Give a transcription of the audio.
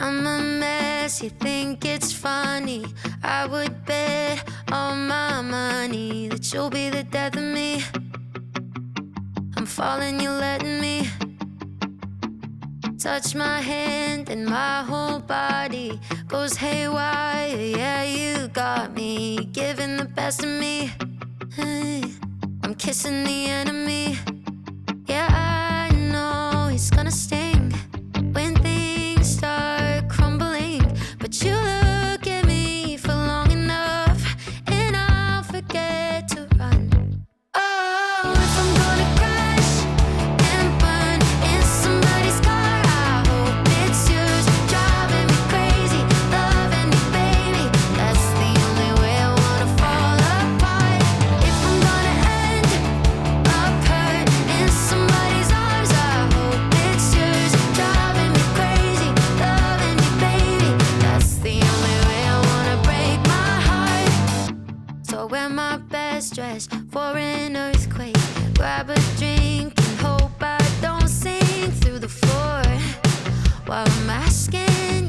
I'm a mess, you think it's funny. I would bet all my money that you'll be the death of me. I'm falling, you're letting me touch my hand and my whole body goes haywire. Yeah, you got me giving the best of me. I'm kissing the enemy. Yeah, I know it's gonna sting when things start crumbling, but you look at me for long enough and I'll forget to run. Oh, if I'm gonna crash and burn in somebody's car, I hope it's yours. Driving me crazy, loving me, baby. That's the only way I wanna fall apart. If I'm gonna end up hurt in somebody's arms, I hope it's yours. Driving me crazy, loving me, baby. That's the only way I wanna break my heart. So wear my best dress for an earthquake. Grab a drink and hope I don't sink through the floor while I'm asking